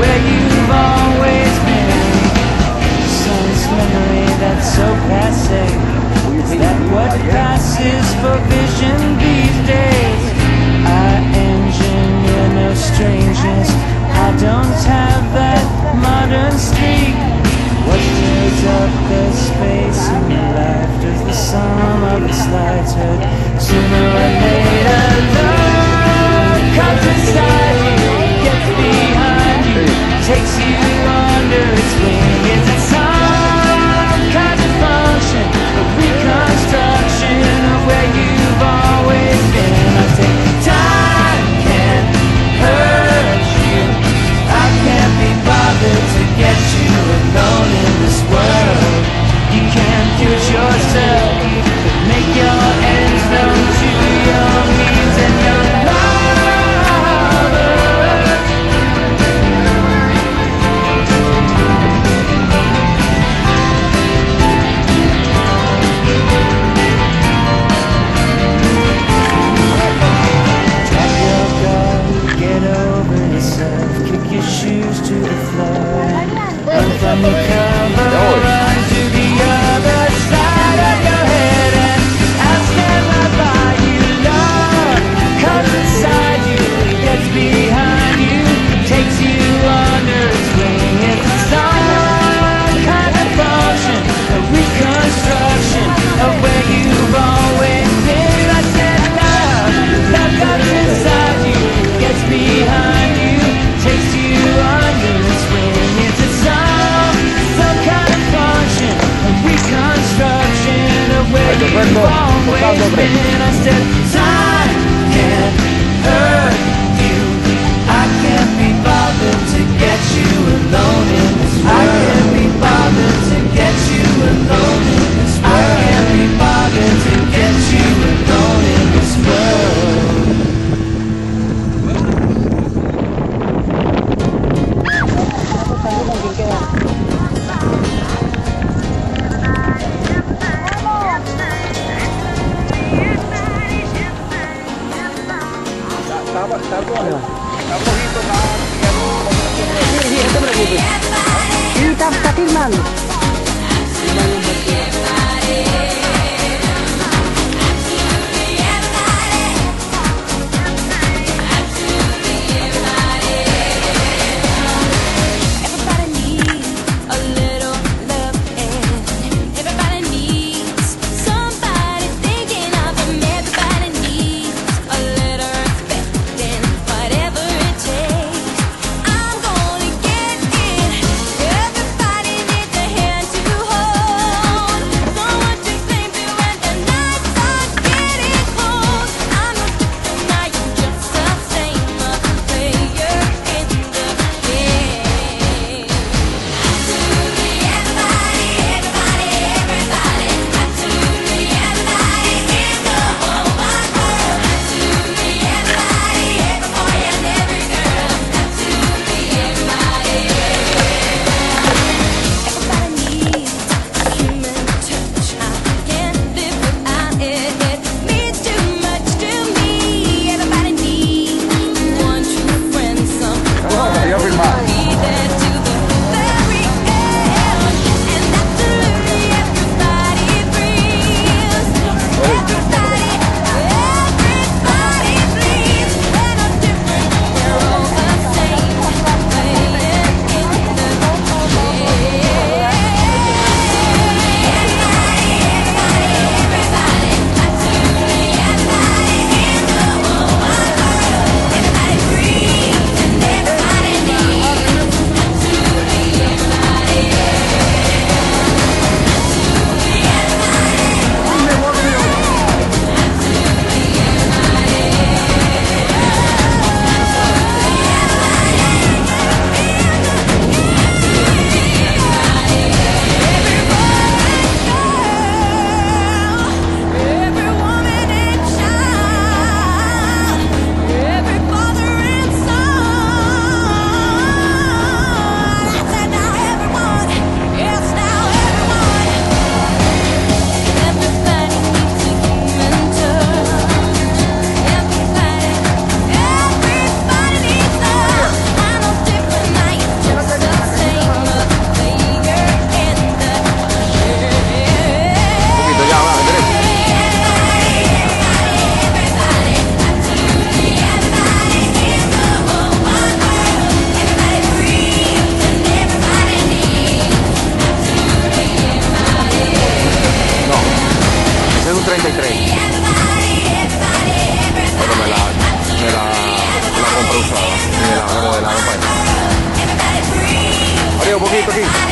where you've always been. Sun's memory that's so passe. Is that what passes for vision these days? I engineer no strangeness. I don't have that modern streak. What fills up the space in your life? Does the sum of its lights hurt? Sooner or later, love comes inside you, gets behind you, takes you under its wing. Is it some kind of function, a reconstruction of where you've always been? I say time can't hurt you. I can't be bothered to get you alone in this world. You can't do it yourself, but make your ends known to your needs and your lover. Drop your guard, get over yourself, kick your shoes to the floor, run from the cover, run to the other side of your head, and I'll stand right by you. Love comes inside you, gets behind you, takes you under its wing. It's some kind of function, a reconstruction of where you've always been. I said love comes inside you, gets behind you, takes you under its wing. It's some kind of function, a reconstruction of where you've always been. I said time can't hurt you. I can't be bothered to get you alone in this world. I can't be bothered to get you alone in this world. I can't be bothered to get you alone in this world. Sí, no te preocupes. Sí, está filmando. Everybody needs to hear Ikot, ikot.